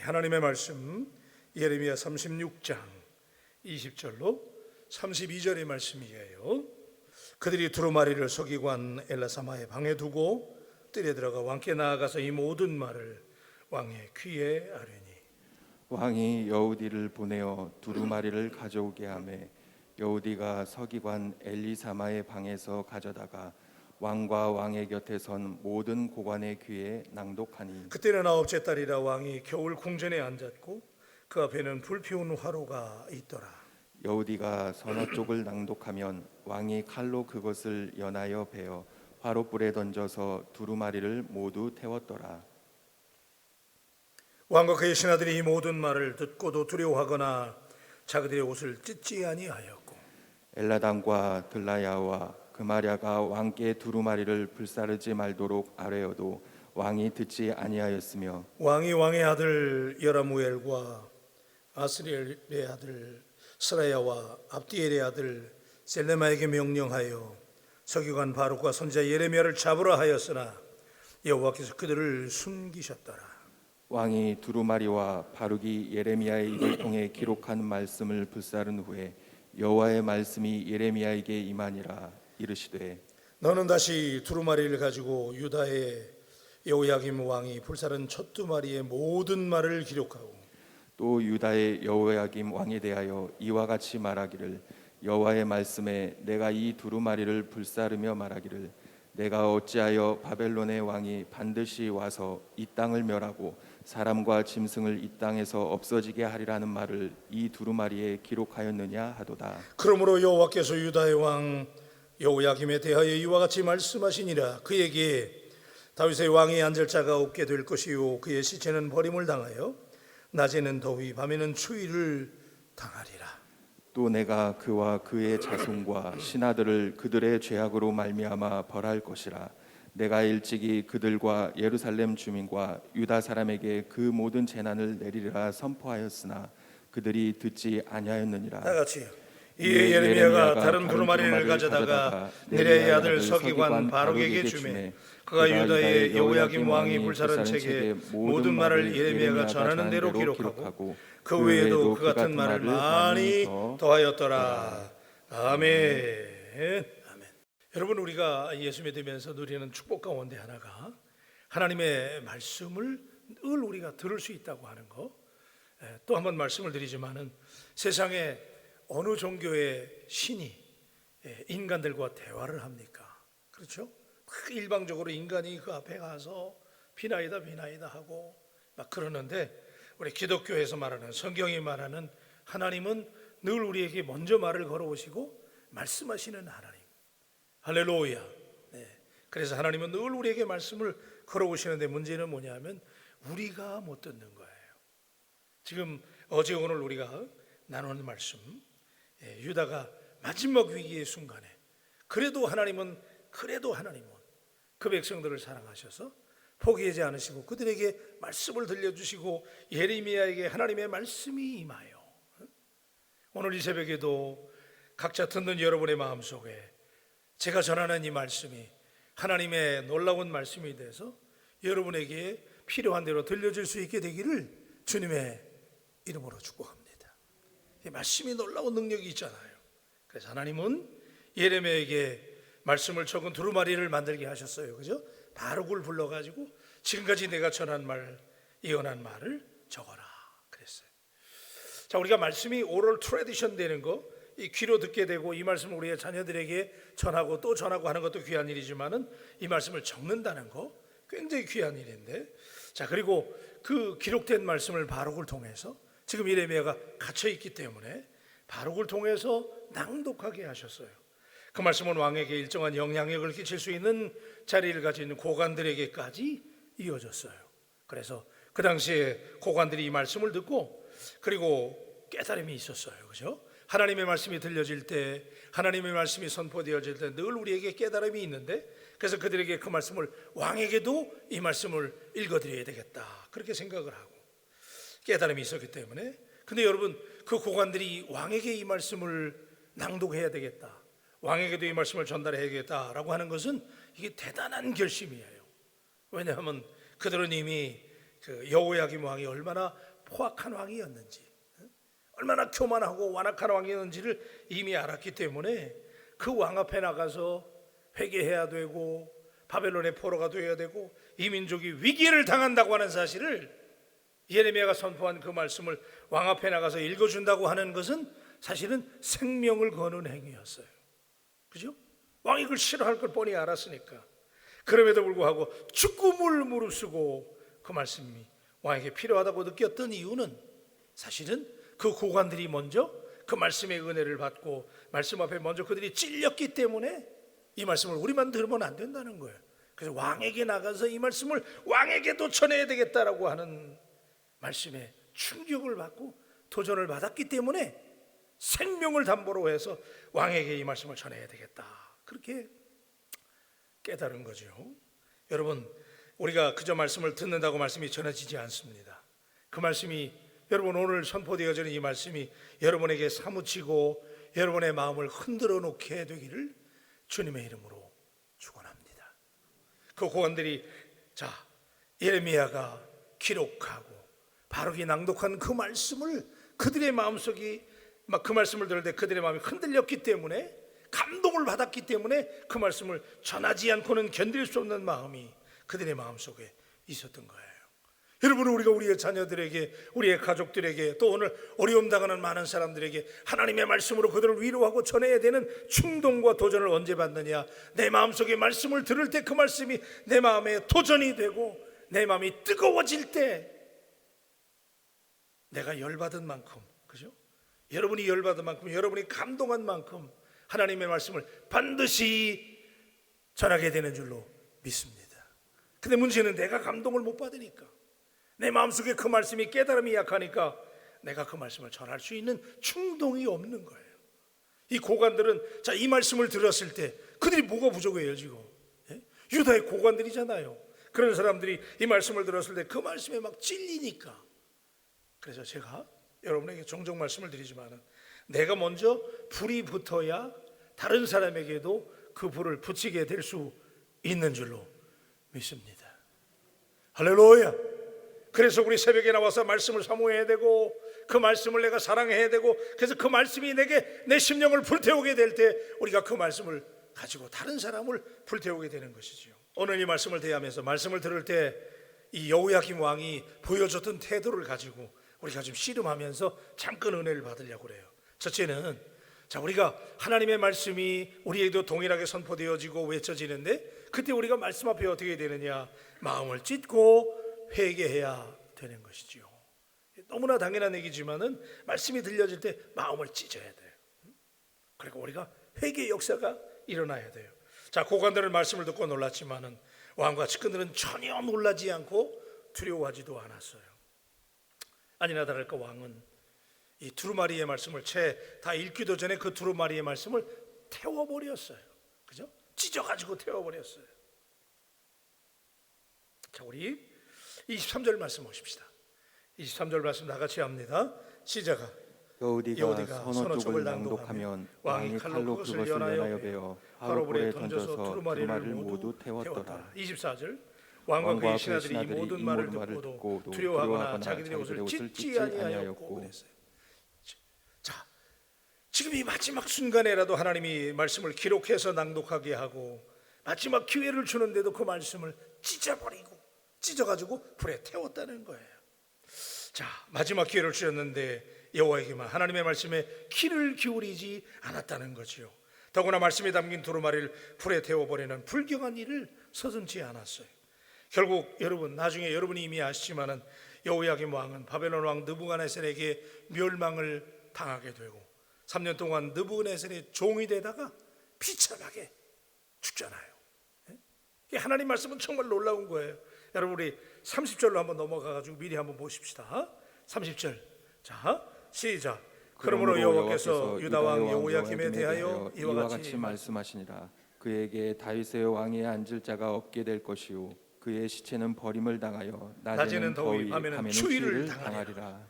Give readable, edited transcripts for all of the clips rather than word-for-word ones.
하나님의 말씀 예레미야 36장 20절로 32절의 말씀이에요. 그들이 두루마리를 서기관 엘라사마의 방에 두고 뜰에 들어가 왕께 나아가서 이 모든 말을 왕의 귀에 아뢰니 왕이 여우디를 보내어 두루마리를 가져오게 하매 여우디가 서기관 엘리사마의 방에서 가져다가 왕과 왕의 곁에 선 모든 고관의 귀에 낭독하니 그때는 9째 달이라 왕이 겨울 궁전에 앉았고 그 앞에는 불피운 화로가 있더라. 여우디가 서너 쪽을 낭독하면 왕이 칼로 그것을 연하여 베어 화롯불에 던져서 두루마리를 모두 태웠더라. 왕과 그의 신하들이 이 모든 말을 듣고도 두려워하거나 자기들의 옷을 찢지 아니하였고 엘라담과 들라야와 그마랴가 왕께 두루마리를 불사르지 말도록 아뢰어도 왕이 듣지 아니하였으며 왕이 왕의 아들 여라무엘과 아스리엘의 아들 스라야와 압디엘의 아들 셀레마에게 명령하여 서기관 바룩과 선지자 예레미야를 잡으라 하였으나 여호와께서 그들을 숨기셨더라. 왕이 두루마리와 바룩이 예레미야의 입을 통해 기록한 말씀을 불사른 후에 여호와의 말씀이 예레미야에게 임하니라. 이르시되 너는 다시 두루마리를 가지고 유다의 여호야김 왕이 불사른 첫 두 마리의 모든 말을 기록하고 또 유다의 여호야김 왕에 대하여 이와 같이 말하기를 여호와의 말씀에 내가 이 두루마리를 불사르며 말하기를 내가 어찌하여 바벨론의 왕이 반드시 와서 이 땅을 멸하고 사람과 짐승을 이 땅에서 없어지게 하리라는 말을 이 두루마리에 기록하였느냐 하도다. 그러므로 여호와께서 유다의 왕 여호야김에 대하여 이와 같이 말씀하시니라. 그에게 다윗의 왕이 앉을 자가 없게 될 것이요 그의 시체는 버림을 당하여 낮에는 더위 밤에는 추위를 당하리라. 또 내가 그와 그의 자손과 신하들을 그들의 죄악으로 말미암아 벌할 것이라. 내가 일찍이 그들과 예루살렘 주민과 유다 사람에게 그 모든 재난을 내리리라 선포하였으나 그들이 듣지 아니하였느니라. 다 같이 이에 예레미야가 다른 두루마리를 가져다가 네리야의 아들 서기관 바룩에게 주매 그가 유다의 여호야김 왕이 불사른 책에 모든 말을 예레미야가 전하는 대로 기록하고 그 외에도 그 같은 말을 많이 더하였더라. 아멘. 아멘. 여러분, 우리가 예수 믿으면서 누리는 축복 가운데 하나가 하나님의 말씀을 늘 우리가 들을 수 있다고 하는 거. 또 한 번 말씀을 드리지만은 세상에 어느 종교의 신이 인간들과 대화를 합니까? 그렇죠? 일방적으로 인간이 그 앞에 가서 비나이다 비나이다 하고 막 그러는데 우리 기독교에서 말하는 성경이 말하는 하나님은 늘 우리에게 먼저 말을 걸어오시고 말씀하시는 하나님. 할렐루야. 네. 그래서 하나님은 늘 우리에게 말씀을 걸어오시는데 문제는 뭐냐면 우리가 못 듣는 거예요. 지금 어제 오늘 우리가 나누는 말씀, 유다가 마지막 위기의 순간에 그래도 하나님은 그 백성들을 사랑하셔서 포기하지 않으시고 그들에게 말씀을 들려주시고 예레미야에게 하나님의 말씀이 임하여 오늘 이 새벽에도 각자 듣는 여러분의 마음속에 제가 전하는 이 말씀이 하나님의 놀라운 말씀이 돼서 여러분에게 필요한 대로 들려질 수 있게 되기를 주님의 이름으로 축복합니다. 이 말씀이 놀라운 능력이 있잖아요. 그래서 하나님은 예레미야에게 말씀을 적은 두루마리를 만들게 하셨어요. 그죠? 바룩을 불러가지고 지금까지 내가 전한 말, 예언한 말을 적어라 그랬어요. 자, 우리가 말씀이 오럴 트래디션 되는 거, 이 귀로 듣게 되고 이 말씀을 우리의 자녀들에게 전하고 또 전하고 하는 것도 귀한 일이지만은 이 말씀을 적는다는 거 굉장히 귀한 일인데, 자, 그리고 그 기록된 말씀을 바룩을 통해서 지금 예레미야가 갇혀 있기 때문에 바룩을 통해서 낭독하게 하셨어요. 그 말씀은 왕에게 일정한 영향력을 끼칠 수 있는 자리를 가진 고관들에게까지 이어졌어요. 그래서 그 당시에 고관들이 이 말씀을 듣고 그리고 깨달음이 있었어요. 그죠? 하나님의 말씀이 들려질 때, 하나님의 말씀이 선포되어질 때 늘 우리에게 깨달음이 있는데, 그래서 그들에게 그 말씀을 왕에게도 이 말씀을 읽어드려야 되겠다 그렇게 생각을 하고 깨달음이 있었기 때문에. 근데 여러분, 그 고관들이 왕에게 이 말씀을 낭독해야 되겠다, 왕에게도 이 말씀을 전달해야겠다라고 하는 것은 이게 대단한 결심이에요. 왜냐하면 그들은 이미 그 여호야김 왕이 얼마나 포악한 왕이었는지, 얼마나 교만하고 완악한 왕이었는지를 이미 알았기 때문에 그 왕 앞에 나가서 회개해야 되고 바벨론의 포로가 되어야 되고 이 민족이 위기를 당한다고 하는 사실을 예레미야가 선포한 그 말씀을 왕 앞에 나가서 읽어준다고 하는 것은 사실은 생명을 거는 행위였어요. 그죠? 왕이 그걸 싫어할 걸 뻔히 알았으니까. 그럼에도 불구하고 죽음을 무릅쓰고 그 말씀이 왕에게 필요하다고 느꼈던 이유는 사실은 그 고관들이 먼저 그 말씀의 은혜를 받고 말씀 앞에 먼저 그들이 찔렸기 때문에 이 말씀을 우리만 들으면 안 된다는 거예요. 그래서 왕에게 나가서 이 말씀을 왕에게도 전해야 되겠다라고 하는 말씀에 충격을 받고 도전을 받았기 때문에 생명을 담보로 해서 왕에게 이 말씀을 전해야 되겠다, 그렇게 깨달은 거죠. 여러분, 우리가 그저 말씀을 듣는다고 말씀이 전해지지 않습니다. 그 말씀이 여러분 오늘 선포되어지는 이 말씀이 여러분에게 사무치고 여러분의 마음을 흔들어 놓게 되기를 주님의 이름으로 축원합니다. 그 고관들이 예레미야가 기록하고 바르게 낭독한 그 말씀을 그들의 마음속이 막 그 말씀을 들을 때 그들의 마음이 흔들렸기 때문에, 감동을 받았기 때문에 그 말씀을 전하지 않고는 견딜 수 없는 마음이 그들의 마음속에 있었던 거예요. 여러분, 우리가 우리의 자녀들에게, 우리의 가족들에게, 또 오늘 어려움 당하는 많은 사람들에게 하나님의 말씀으로 그들을 위로하고 전해야 되는 충동과 도전을 언제 받느냐? 내 마음속에 말씀을 들을 때 그 말씀이 내 마음에 도전이 되고 내 마음이 뜨거워질 때, 내가 열받은 만큼, 그죠? 여러분이 열받은 만큼, 여러분이 감동한 만큼 하나님의 말씀을 반드시 전하게 되는 줄로 믿습니다. 근데 문제는 내가 감동을 못 받으니까, 내 마음속에 그 말씀이, 깨달음이 약하니까 내가 그 말씀을 전할 수 있는 충동이 없는 거예요. 이 고관들은 이 말씀을 들었을 때 그들이 뭐가 부족해요 지금? 유다의 고관들이잖아요. 그런 사람들이 이 말씀을 들었을 때 그 말씀에 막 찔리니까. 그래서 제가 여러분에게 종종 말씀을 드리지만, 내가 먼저 불이 붙어야 다른 사람에게도 그 불을 붙이게 될 수 있는 줄로 믿습니다. 할렐루야. 그래서 우리 새벽에 나와서 말씀을 사모해야 되고 그 말씀을 내가 사랑해야 되고, 그래서 그 말씀이 내 심령을 불태우게 될 때 우리가 그 말씀을 가지고 다른 사람을 불태우게 되는 것이지요. 오늘 이 말씀을 대하면서 말씀을 들을 때 이 여호야김 왕이 보여줬던 태도를 가지고 우리가 좀 씨름하면서 잠깐 은혜를 받으려고 그래요. 첫째는 우리가 하나님의 말씀이 우리에게도 동일하게 선포되어지고 외쳐지는데, 그때 우리가 말씀 앞에 어떻게 되느냐? 마음을 찢고 회개해야 되는 것이지요. 너무나 당연한 얘기지만은 말씀이 들려질 때 마음을 찢어야 돼요. 그리고 우리가 회개의 역사가 일어나야 돼요. 고관들은 말씀을 듣고 놀랐지만은 왕과 측근들은 전혀 놀라지 않고 두려워하지도 않았어요. 아니나 다를까 왕은 이 두루마리의 말씀을 채 다 읽기도 전에 그 두루마리의 말씀을 태워버렸어요. 그죠? 찢어가지고 태워버렸어요. 우리 23절 말씀 보십시다. 23절 말씀 다 같이 합니다. 시작아. 여호디가 선어 쪽을 낭독하면 왕이 칼로 그것을 연하여 베어 화로불에 던져서 두루마리를 모두 태웠더라. 24절. 왕과 그의 신하들이 이 모든 말을 듣고도 두려워하거나 자기들의 옷을 찢지 아니하였고 그랬어요. 지금 이 마지막 순간에라도 하나님이 말씀을 기록해서 낭독하게 하고 마지막 기회를 주는데도 그 말씀을 찢어가지고 불에 태웠다는 거예요. 마지막 기회를 주셨는데 여호와에게만 하나님의 말씀에 귀를 기울이지 않았다는 거지요. 더구나 말씀에 담긴 두루마리를 불에 태워버리는 불경한 일을 서슴지 않았어요. 결국 여러분, 나중에 여러분이 이미 아시지만은 여호야김 왕은 바벨론 왕 느부갓네살에게 멸망을 당하게 되고 3년 동안 느부갓네살의 종이 되다가 비참하게 죽잖아요. 하나님 말씀은 정말 놀라운 거예요. 여러분, 우리 30절로 한번 넘어가가지고 미리 한번 보십시다. 30절. 시작. 그러므로 여호와께서 유다 왕 여호야김에 대하여 이와 같이 말씀하시니라. 그에게 다윗의 왕위에 앉을 자가 없게 될 것이요 그의 시체는 버림을 당하여 낮에는 더위 밤에는 추위를 당하리라.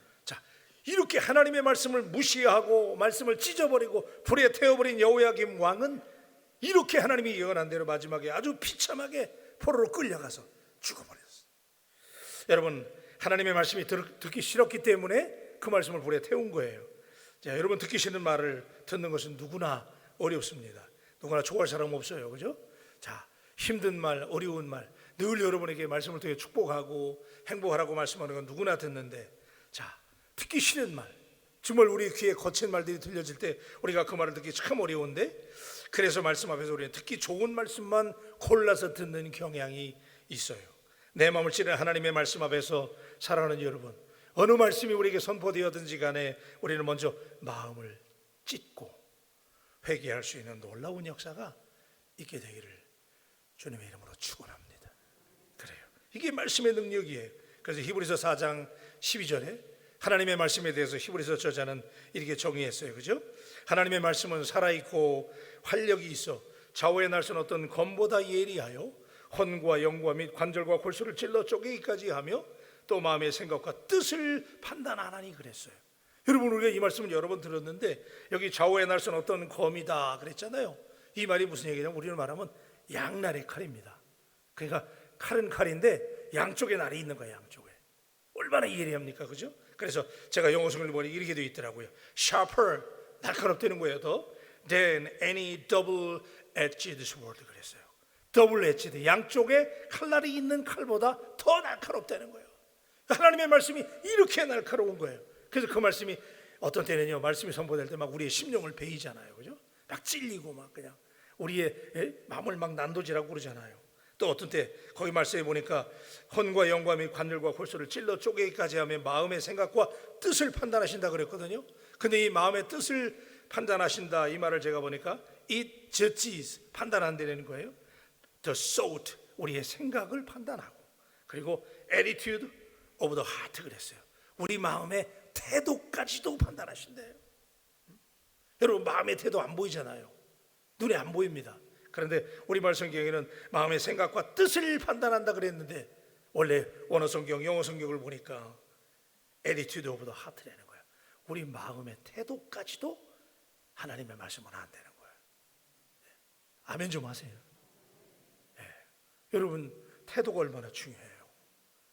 이렇게 하나님의 말씀을 무시하고 말씀을 찢어버리고 불에 태워버린 여호야김 왕은 이렇게 하나님이 예언한 대로 마지막에 아주 비참하게 포로로 끌려가서 죽어버렸어요. 여러분, 하나님의 말씀이 듣기 싫었기 때문에 그 말씀을 불에 태운 거예요. 자, 여러분 듣기 싫은 말을 듣는 것은 누구나 어렵습니다. 누구나 좋아할 사람 없어요, 그죠? 자, 힘든 말, 어려운 말, 늘 여러분에게 말씀을 통해 축복하고 행복하라고 말씀하는 건 누구나 듣는데, 자, 듣기 싫은 말, 정말 우리 귀에 거친 말들이 들려질 때 우리가 그 말을 듣기 참 어려운데, 그래서 말씀 앞에서 우리는 듣기 좋은 말씀만 골라서 듣는 경향이 있어요. 내 마음을 찌르는 하나님의 말씀 앞에서 살아가는 여러분, 어느 말씀이 우리에게 선포되었든지 간에 우리는 먼저 마음을 찢고 회개할 수 있는 놀라운 역사가 있게 되기를 주님의 이름으로 축원합니다. 그래요, 이게 말씀의 능력이에요. 그래서 히브리서 4장 12절에 하나님의 말씀에 대해서 히브리서 저자는 이렇게 정의했어요, 그죠? 하나님의 말씀은 살아있고 활력이 있어 좌우의 날선 어떤 검보다 예리하여 혼과 영과 및 관절과 골수를 찔러 쪼개기까지 하며 또 마음의 생각과 뜻을 판단하나니 그랬어요. 여러분, 우리가 이 말씀을 여러 번 들었는데 여기 좌우의 날선 어떤 검이다 그랬잖아요. 이 말이 무슨 얘기냐면 우리는 말하면 양날의 칼입니다. 그러니까 칼은 칼인데 양쪽에 날이 있는 거예요. 양쪽에 얼마나 예리합니까, 그죠? 그래서 제가 영어 성경을 보니 이렇게 되어 있더라고요. Sharper, 날카롭다는 거예요. 더 than any double-edged sword 그랬어요. 더블-edged, 양쪽에 칼날이 있는 칼보다 더 날카롭다는 거예요. 하나님의 말씀이 이렇게 날카로운 거예요. 그래서 그 말씀이 어떤 때는요, 말씀이 선포될 때 막 우리의 심령을 베이잖아요, 그죠? 막 찔리고 막 그냥 우리의 마음을 막 난도질하고 그러잖아요. 또 어떤 때 거기 말씀에 보니까 혼과 영과 및 관절과 골수를 찔러 쪼개기까지 하며 마음의 생각과 뜻을 판단하신다 그랬거든요. 근데 이 마음의 뜻을 판단하신다 이 말을 제가 보니까 it judges, 판단한다는 거예요. the thought, 우리의 생각을 판단하고, 그리고 attitude of the heart 그랬어요. 우리 마음의 태도까지도 판단하신대요. 여러분, 마음의 태도 안 보이잖아요. 눈에 안 보입니다. 그런데 우리 말 성경에는 마음의 생각과 뜻을 판단한다 그랬는데 원래 원어 성경, 영어 성경을 보니까 attitude of the heart라는 거예요. 우리 마음의 태도까지도 하나님의 말씀은 안 되는 거예요. 아멘 좀 하세요. 네. 여러분, 태도가 얼마나 중요해요.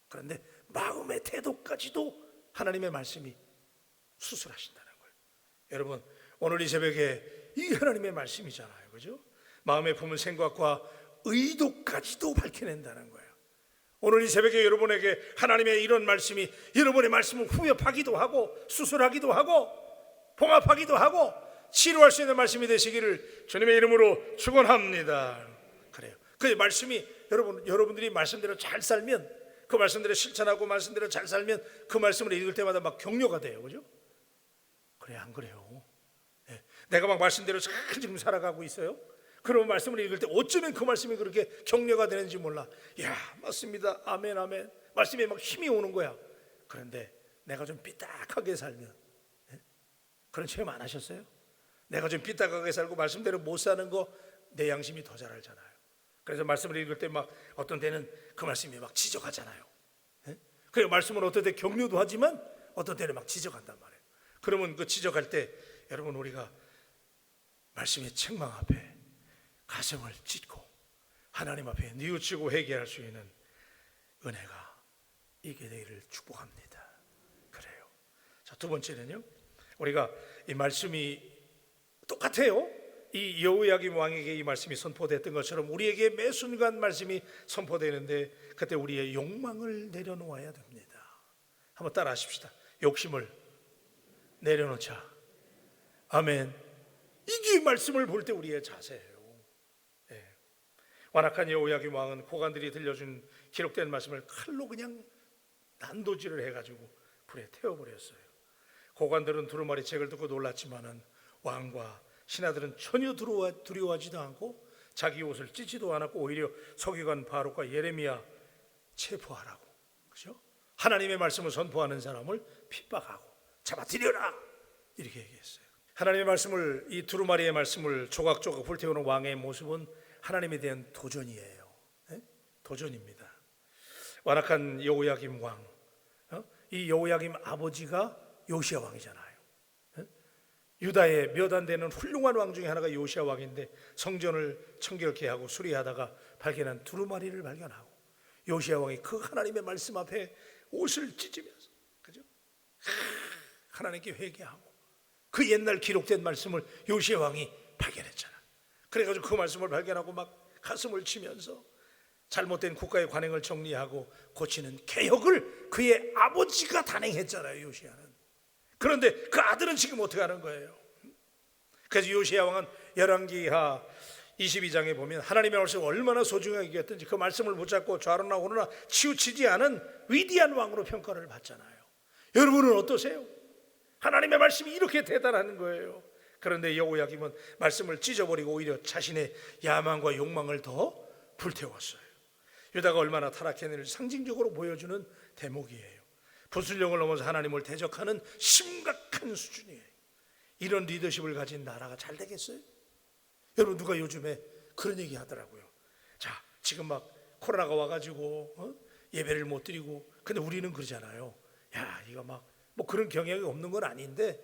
그런데 마음의 태도까지도 하나님의 말씀이 수술하신다는 거예요. 여러분, 오늘 이 새벽에 이 하나님의 말씀이잖아요, 그죠? 마음에 품은 생각과 의도까지도 밝혀낸다는 거예요. 오늘 이 새벽에 여러분에게 하나님의 이런 말씀이 여러분의 말씀을 후협하기도 하고 수술하기도 하고 봉합하기도 하고 치료할 수 있는 말씀이 되시기를 주님의 이름으로 축원합니다. 그래요. 그 말씀이 여러분들이 말씀대로 잘 살면, 그 말씀대로 실천하고 말씀대로 잘 살면 그 말씀을 읽을 때마다 막 격려가 돼요, 그죠? 그래, 안 그래요? 네. 내가 막 말씀대로 잘 지금 살아가고 있어요. 그러면 말씀을 읽을 때 어쩌면 그 말씀이 그렇게 격려가 되는지 몰라. 야, 맞습니다. 아멘, 아멘. 말씀에 막 힘이 오는 거야. 그런데 내가 좀 삐딱하게 살면, 네? 그런 체험 안 하셨어요? 내가 좀 삐딱하게 살고 말씀대로 못 사는 거 내 양심이 더 잘 알잖아요. 그래서 말씀을 읽을 때 막 어떤 때는 그 말씀이 막 지적하잖아요. 네? 그리고 말씀은 어떤 때 격려도 하지만 어떤 때는 막 지적한단 말이에요. 그러면 그 지적할 때 여러분, 우리가 말씀의 책망 앞에 가슴을 찢고 하나님 앞에 뉘우치고 회개할 수 있는 은혜가 있게 되기를 축복합니다. 그래요. 자, 두 번째는요, 우리가 이 말씀이 똑같아요. 이 여호야김 왕에게 이 말씀이 선포됐던 것처럼 우리에게 매 순간 말씀이 선포되는데 그때 우리의 욕망을 내려놓아야 됩니다. 한번 따라 하십시다. 욕심을 내려놓자. 아멘. 이게 말씀을 볼 때 우리의 자세예요. 네. 완악한 여호야김 왕은 고관들이 들려준 기록된 말씀을 칼로 그냥 난도질을 해가지고 불에 태워버렸어요. 고관들은 두루마리 책을 듣고 놀랐지만은 왕과 신하들은 전혀 두려워하지도 않고 자기 옷을 찢지도 않았고 오히려 서기관 바룩과 예레미야 체포하라고, 그죠? 하나님의 말씀을 선포하는 사람을 핍박하고 잡아들여라 이렇게 얘기했어요. 하나님의 말씀을, 이 두루마리의 말씀을 조각조각 불태우는 왕의 모습은 하나님에 대한 도전이에요. 네? 도전입니다. 완악한 여호야김 왕, 이 여호야김 아버지가 요시야 왕이잖아요. 유다의 몇 안 되는 훌륭한 왕 중에 하나가 요시야 왕인데 성전을 청결케 하고 수리하다가 발견한 두루마리를 발견하고 요시야 왕이 그 하나님의 말씀 앞에 옷을 찢으면서, 그죠? 하나님께 회개하고 그 옛날 기록된 말씀을 요시야 왕이 발견했잖아. 그래가지고 그 말씀을 발견하고 막 가슴을 치면서 잘못된 국가의 관행을 정리하고 고치는 개혁을 그의 아버지가 단행했잖아요, 요시야는. 그런데 그 아들은 지금 어떻게 하는 거예요? 그래서 요시야 왕은 열왕기하 22장에 보면 하나님의 말씀을 얼마나 소중하게 여겼든지 그 말씀을 붙잡고 좌로나 우로나 치우치지 않은 위대한 왕으로 평가를 받잖아요. 여러분은 어떠세요? 하나님의 말씀이 이렇게 대단한 거예요. 그런데 여호야김은 말씀을 찢어버리고 오히려 자신의 야망과 욕망을 더 불태웠어요. 유다가 얼마나 타락했는지를 상징적으로 보여주는 대목이에요. 부순령을 넘어서 하나님을 대적하는 심각한 수준이에요. 이런 리더십을 가진 나라가 잘 되겠어요? 여러분, 누가 요즘에 그런 얘기 하더라고요. 자, 지금 막 코로나가 와가지고 예배를 못 드리고, 근데 우리는 그러잖아요. 야, 이거 막 뭐 그런 경향이 없는 건 아닌데,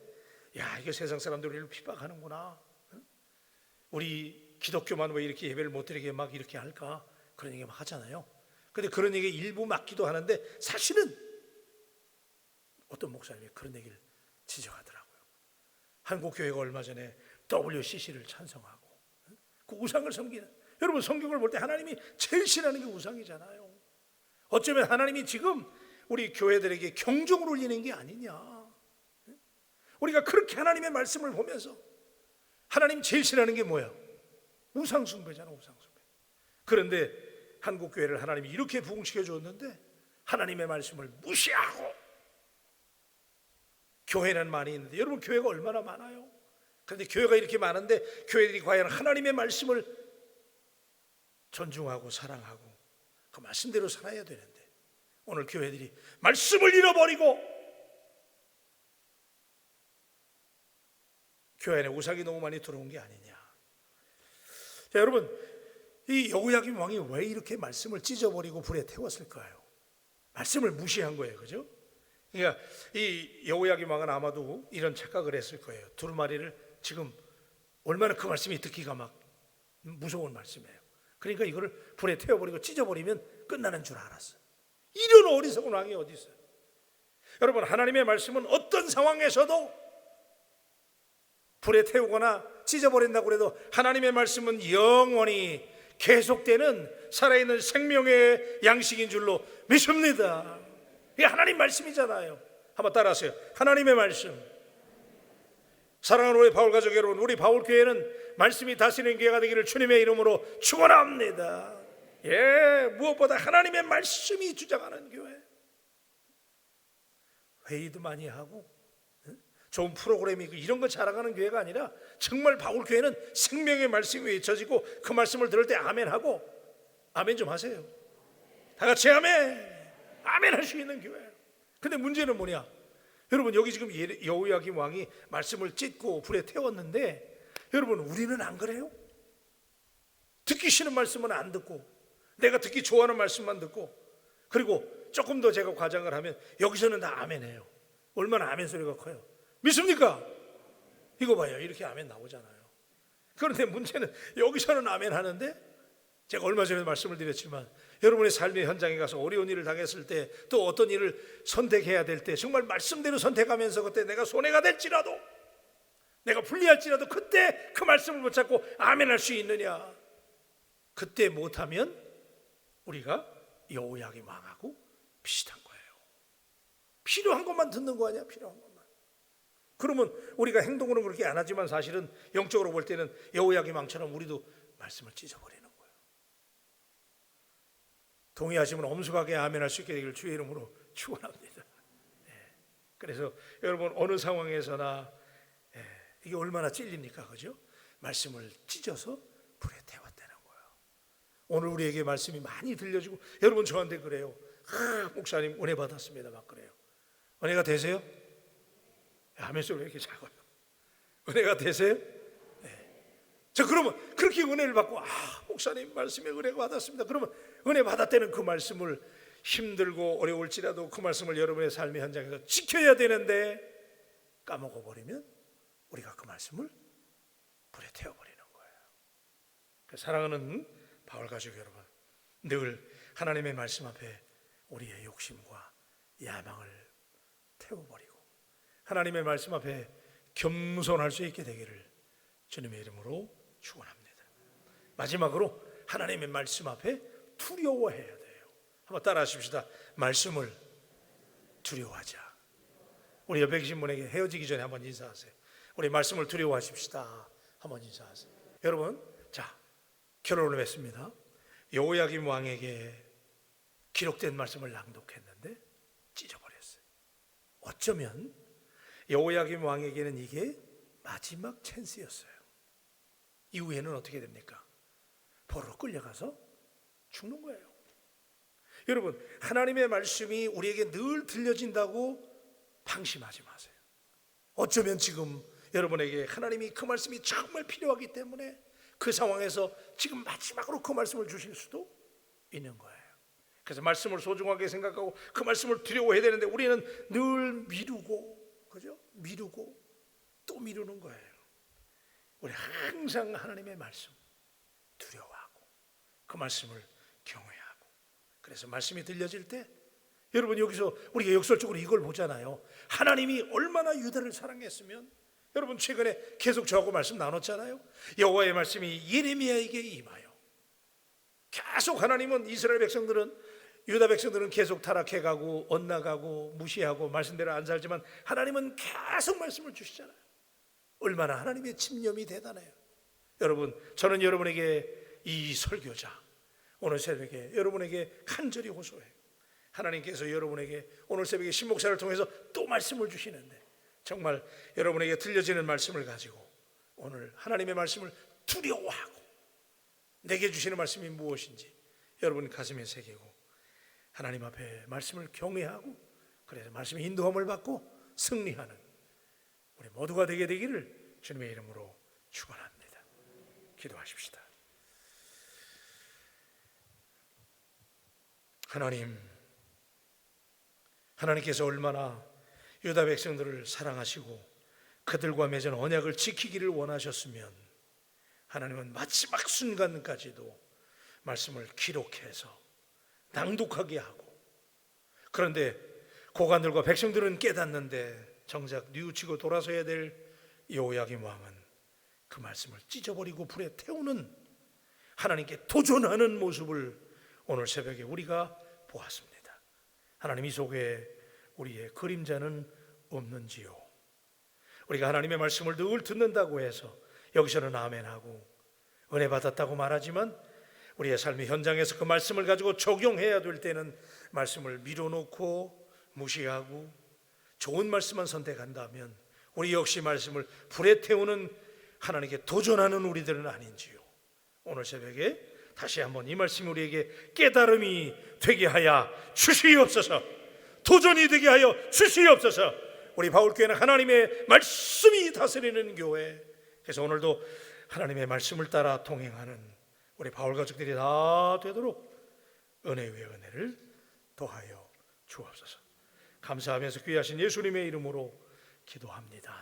야, 이게 세상 사람들을 우리를 핍박하는구나. 우리 기독교만 왜 이렇게 예배를 못 드리게 막 이렇게 할까? 그런 얘기 막 하잖아요. 근데 그런 얘기 일부 맞기도 하는데 사실은 어떤 목사님이 그런 얘기를 지적하더라고요. 한국 교회가 얼마 전에 WCC를 찬성하고 그 우상을 섬기는, 여러분 성경을 볼 때 하나님이 제일 싫어하는 게 우상이잖아요. 어쩌면 하나님이 지금 우리 교회들에게 경종을 울리는 게 아니냐. 우리가 그렇게 하나님의 말씀을 보면서 하나님 제일 싫어하는 게 뭐야? 우상숭배잖아, 우상숭배. 그런데 한국 교회를 하나님이 이렇게 부흥시켜 줬는데 하나님의 말씀을 무시하고, 교회는 많이 있는데 여러분 교회가 얼마나 많아요? 그런데 교회가 이렇게 많은데 교회들이 과연 하나님의 말씀을 존중하고 사랑하고 그 말씀대로 살아야 되는데 오늘 교회들이 말씀을 잃어버리고 교회 안에 우상이 너무 많이 들어온 게 아니냐. 자, 여러분, 이 여호야김 왕이 왜 이렇게 말씀을 찢어버리고 불에 태웠을까요? 말씀을 무시한 거예요, 그죠? 그러니까 이 여호야김 왕은 아마도 이런 착각을 했을 거예요. 두루마리를 지금 얼마나 그 말씀이 듣기가 막 무서운 말씀이에요. 그러니까 이거를 불에 태워버리고 찢어버리면 끝나는 줄 알았어요. 이런 어리석은 왕이 어디 있어요? 여러분, 하나님의 말씀은 어떤 상황에서도 불에 태우거나 찢어버린다고 해도 하나님의 말씀은 영원히 계속되는 살아있는 생명의 양식인 줄로 믿습니다. 이게 하나님 말씀이잖아요. 한번 따라하세요. 하나님의 말씀. 사랑하는 우리 바울 가족 여러분, 우리 바울 교회는 말씀이 다스리는 교회가 되기를 주님의 이름으로 축원합니다. 무엇보다 하나님의 말씀이 주장하는 교회. 회의도 많이 하고 좋은 프로그램이 이런 거 자랑하는 교회가 아니라 정말 바울 교회는 생명의 말씀이 외쳐지고 그 말씀을 들을 때 아멘하고, 아멘 좀 하세요. 다 같이 아멘. 아멘 할 수 있는 교회. 근데 문제는 뭐냐? 여러분, 여기 지금 여호야김 왕이 말씀을 찢고 불에 태웠는데 여러분, 우리는 안 그래요? 듣기 싫은 말씀은 안 듣고 내가 듣기 좋아하는 말씀만 듣고, 그리고 조금 더 제가 과장을 하면 여기서는 다 아멘해요. 얼마나 아멘 소리가 커요. 믿습니까? 이거 봐요, 이렇게 아멘 나오잖아요. 그런데 문제는 여기서는 아멘 하는데, 제가 얼마 전에 말씀을 드렸지만 여러분의 삶의 현장에 가서 어려운 일을 당했을 때, 또 어떤 일을 선택해야 될 때 정말 말씀대로 선택하면서 그때 내가 손해가 될지라도, 내가 불리할지라도 그때 그 말씀을 붙잡고 아멘 할 수 있느냐? 그때 못하면 우리가 여호야김 왕하고 비슷한 거예요. 필요한 것만 듣는 거 아니야? 필요한 것만. 그러면 우리가 행동으로는 그렇게 안 하지만 사실은 영적으로 볼 때는 여호야김 왕처럼 우리도 말씀을 찢어버리는 거예요. 동의하시면 엄숙하게 아멘할 수 있게 되기를 주의 이름으로 축원합니다. 그래서 여러분, 어느 상황에서나 이게 얼마나 찔립니까, 그죠? 말씀을 찢어서 불에 태웠다는 거예요. 오늘 우리에게 말씀이 많이 들려지고, 여러분 저한테 그래요. 목사님 은혜 받았습니다, 막 그래요. 은혜가 되세요? 아멘 소리 왜 이렇게 작아요? 은혜가 되세요? 자, 그러면 그렇게 은혜를 받고, 목사님 말씀에 은혜가 받았습니다. 그러면 은혜 받았다는 그 말씀을 힘들고 어려울지라도 그 말씀을 여러분의 삶의 현장에서 지켜야 되는데 까먹어버리면 우리가 그 말씀을 불에 태워버리는 거예요. 사랑하는 바울 가족 여러분, 늘 하나님의 말씀 앞에 우리의 욕심과 야망을 태워버리고 하나님의 말씀 앞에 겸손할 수 있게 되기를 주님의 이름으로 축원합니다. 마지막으로 하나님의 말씀 앞에 두려워해야 돼요. 한번 따라 하십시다. 말씀을 두려워하자. 우리 옆에 계신 분에게 헤어지기 전에 한번 인사하세요. 우리 말씀을 두려워하십시다. 한번 인사하세요. 여러분, 자, 결론을 맺습니다. 여호야김 왕에게 기록된 말씀을 낭독했는데 찢어버렸어요. 어쩌면 여호야김 왕에게는 이게 마지막 찬스였어요. 이후에는 어떻게 됩니까? 포로로 끌려가서 죽는 거예요. 여러분, 하나님의 말씀이 우리에게 늘 들려진다고 방심하지 마세요. 어쩌면 지금 여러분에게 하나님이 그 말씀이 정말 필요하기 때문에 그 상황에서 지금 마지막으로 그 말씀을 주실 수도 있는 거예요. 그래서 말씀을 소중하게 생각하고 그 말씀을 두려워해야 되는데 우리는 늘 미루고, 그죠? 미루고 또 미루는 거예요. 우리 항상 하나님의 말씀 두려워하고 그 말씀을 경외하고, 그래서 말씀이 들려질 때 여러분, 여기서 우리가 역설적으로 이걸 보잖아요. 하나님이 얼마나 유다를 사랑했으면, 여러분 최근에 계속 저하고 말씀 나눴잖아요. 여호와의 말씀이 예레미야에게 임하여, 계속 하나님은 이스라엘 백성들은, 유다 백성들은 계속 타락해가고 엇나가고 무시하고 말씀대로 안 살지만 하나님은 계속 말씀을 주시잖아요. 얼마나 하나님의 집념이 대단해요. 여러분, 저는 여러분에게 이 설교자 오늘 새벽에 여러분에게 간절히 호소해요. 하나님께서 여러분에게 오늘 새벽에 신목사를 통해서 또 말씀을 주시는데 정말 여러분에게 들려지는 말씀을 가지고 오늘 하나님의 말씀을 두려워하고 내게 주시는 말씀이 무엇인지 여러분 가슴에 새기고 하나님 앞에 말씀을 경외하고, 그래서 말씀의 인도함을 받고 승리하는 우리 모두가 되게 되기를 주님의 이름으로 축원합니다. 기도하십시다. 하나님께서 얼마나 유다 백성들을 사랑하시고 그들과 맺은 언약을 지키기를 원하셨으면 하나님은 마지막 순간까지도 말씀을 기록해서 낭독하게 하고, 그런데 고관들과 백성들은 깨닫는데 정작 뉘우치고 돌아서야 될 여호야김 왕은 그 말씀을 찢어버리고 불에 태우는 하나님께 도전하는 모습을 오늘 새벽에 우리가 보았습니다. 하나님, 이 속에 우리의 그림자는 없는지요? 우리가 하나님의 말씀을 늘 듣는다고 해서 여기서는 아멘하고 은혜 받았다고 말하지만 우리의 삶의 현장에서 그 말씀을 가지고 적용해야 될 때는 말씀을 밀어놓고 무시하고 좋은 말씀만 선택한다면 우리 역시 말씀을 불에 태우는 하나님께 도전하는 우리들은 아닌지요? 오늘 새벽에 다시 한번 이 말씀이 우리에게 깨달음이 되게 하여 주시옵소서, 도전이 되게 하여 주시옵소서. 우리 바울교회는 하나님의 말씀이 다스리는 교회, 그래서 오늘도 하나님의 말씀을 따라 동행하는 우리 바울 가족들이 다 되도록 은혜 위에 은혜를 더하여 주옵소서. 감사하면서 귀하신 예수님의 이름으로 기도합니다.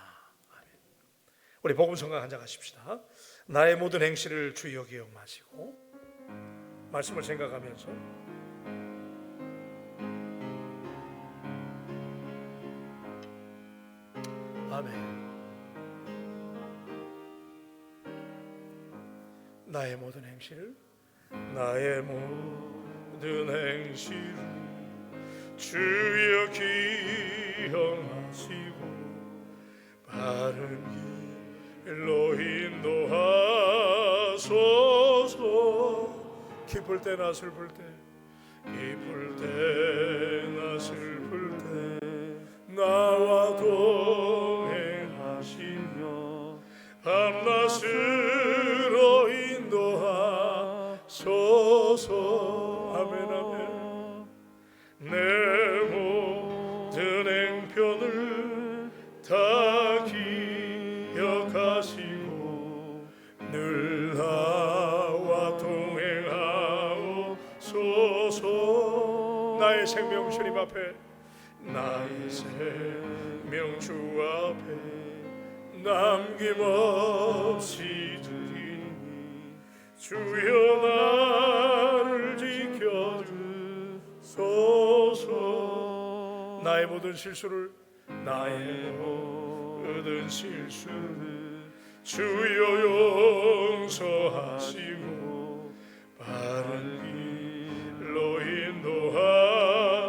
아멘. 우리 복음 성강 앉아가십시다. 나의 모든 행실을 주여 기억하시고 말씀을 생각하면서 아멘. 나의 모든 행실을 주여 기억하시고 바른 길로 인도하소서. 기쁠 때나 슬플 때, 기쁠 때나 슬플 때 나와 동행하시며 밤낮으로 인도하소서. 아멘 아멘. 내 모든 행편을 다 기억하시고 늘 나와 동행하옵소서. 나의 생명 주님 앞에, 나의 생명 주 앞에 남김없이 드리니 주여 나를 지켜주소서. 나의 모든 실수를 주여 용서하시고 바른 길로 인도하소서.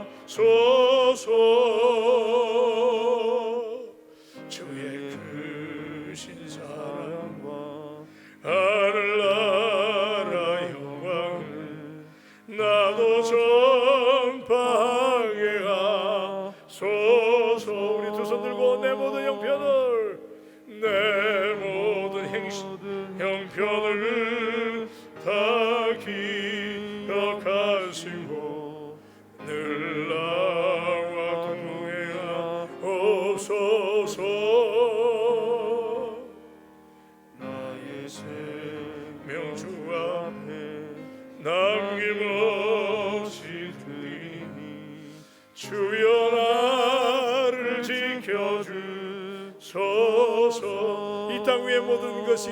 주의 크신 사랑과 하늘나라 영광을 나도 전파하게 하소서. 우리 두 손 들고 내 모든 형편을 다 기억하시고 늘 나와 동행하옵소서. 나의 생명 주 앞에 남김없이 드리니 주여 나를 지켜주소서. 이 땅 위의 모든 것이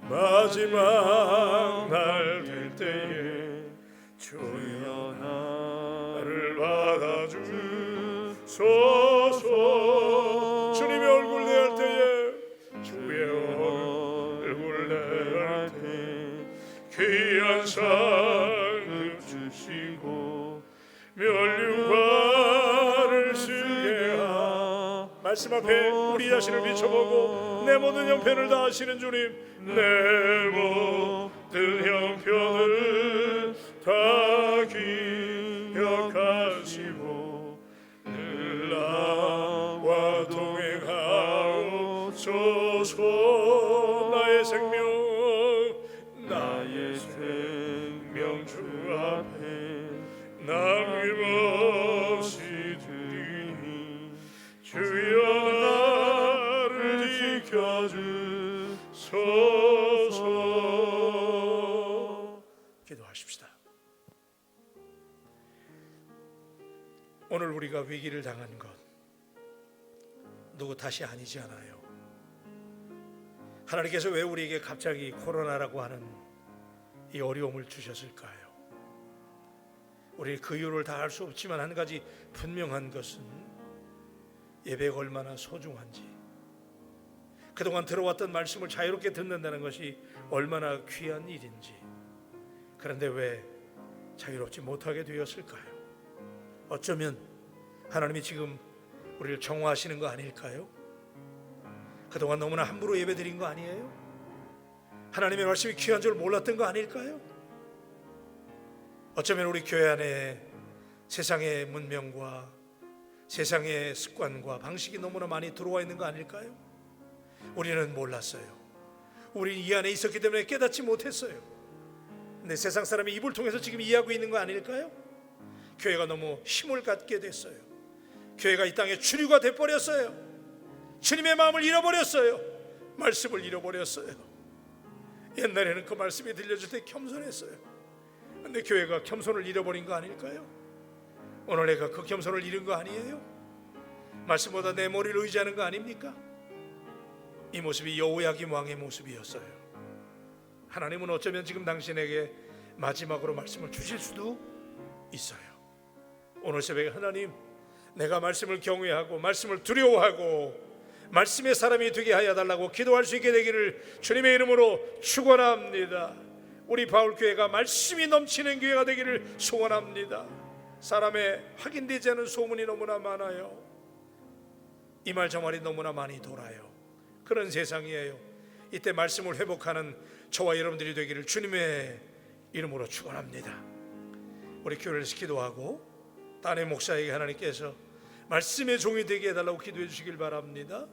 마지막 날 될 때에 주여 나를 받아주소서. 주님의 얼굴 대할 때에 주의 얼굴 대할 때 귀한 상급 주시고 면류관을 쓰게 하. 말씀 앞에 우리 자신을 비춰보고 내 모든 형편을 다 아시는 주님, 내 모든 형편을 다 기억하시고 늘 나와 동행하옵소서. 나의 생명 주 앞에 남김없이 드리니 주여 나를 지켜주소서. 기도하십시다. 오늘 우리가 위기를 당한 것 누구 탓이 아니지 않아요. 하나님께서 왜 우리에게 갑자기 코로나라고 하는 이 어려움을 주셨을까요? 우리 그 이유를 다 알 수 없지만 한 가지 분명한 것은 예배가 얼마나 소중한지, 그동안 들어왔던 말씀을 자유롭게 듣는다는 것이 얼마나 귀한 일인지. 그런데 왜 자유롭지 못하게 되었을까요? 어쩌면 하나님이 지금 우리를 정화하시는 거 아닐까요? 그동안 너무나 함부로 예배드린 거 아니에요? 하나님의 말씀이 귀한 줄 몰랐던 거 아닐까요? 어쩌면 우리 교회 안에 세상의 문명과 세상의 습관과 방식이 너무나 많이 들어와 있는 거 아닐까요? 우리는 몰랐어요. 우리는 이 안에 있었기 때문에 깨닫지 못했어요. 근데 세상 사람이 입을 통해서 지금 이해하고 있는 거 아닐까요? 교회가 너무 힘을 갖게 됐어요. 교회가 이 땅에 주류가 돼버렸어요. 주님의 마음을 잃어버렸어요. 말씀을 잃어버렸어요. 옛날에는 그 말씀이 들려줄 때 겸손했어요. 근데 교회가 겸손을 잃어버린 거 아닐까요? 오늘 내가 그 겸손을 잃은 거 아니에요? 말씀보다 내 머리를 의지하는 거 아닙니까? 이 모습이 여호야김 왕의 모습이었어요. 하나님은 어쩌면 지금 당신에게 마지막으로 말씀을 주실 수도 있어요. 오늘 새벽에 하나님, 내가 말씀을 경외하고 말씀을 두려워하고 말씀의 사람이 되게 하여 달라고 기도할 수 있게 되기를 주님의 이름으로 축원합니다. 우리 바울교회가 말씀이 넘치는 교회가 되기를 소원합니다. 사람의 확인되지 않은 소문이 너무나 많아요. 이 말 저 말이 너무나 많이 돌아요. 그런 세상이에요. 이때 말씀을 회복하는 저와 여러분들이 되기를 주님의 이름으로 축원합니다. 우리 교회를 기도하고 딴의 목사에게 하나님께서 말씀의 종이 되게 해달라고 기도해 주시길 바랍니다.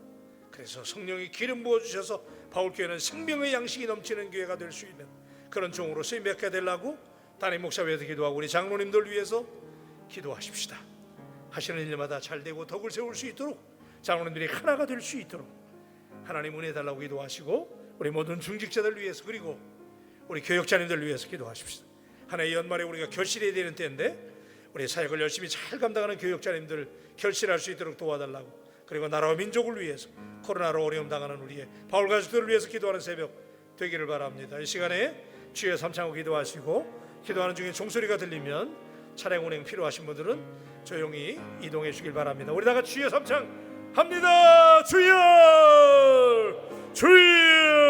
그래서 성령이 기름 부어주셔서 바울교회는 생명의 양식이 넘치는 교회가 될 수 있는 그런 종으로 쓰임받게 되려고 딴의 목사 위해서 기도하고 우리 장로님들 위해서 기도하십시다. 하시는 일마다 잘되고 덕을 세울 수 있도록 장로님들이 하나가 될 수 있도록 하나님 은혜 달라고 기도하시고 우리 모든 중직자들 위해서 그리고 우리 교역자님들 위해서 기도하십시다. 하나의 연말에 우리가 결실해야 되는 때인데 우리 사역을 열심히 잘 감당하는 교역자님들 결실할 수 있도록 도와달라고, 그리고 나라와 민족을 위해서 코로나로 어려움 당하는 우리의 바울 가족들을 위해서 기도하는 새벽 되기를 바랍니다. 이 시간에 주여 삼창고 기도하시고 기도하는 중에 종소리가 들리면 차량 운행 필요하신 분들은 조용히 이동해 주길 바랍니다. 우리 다 같이 주여 삼창 합니다. 주여 주여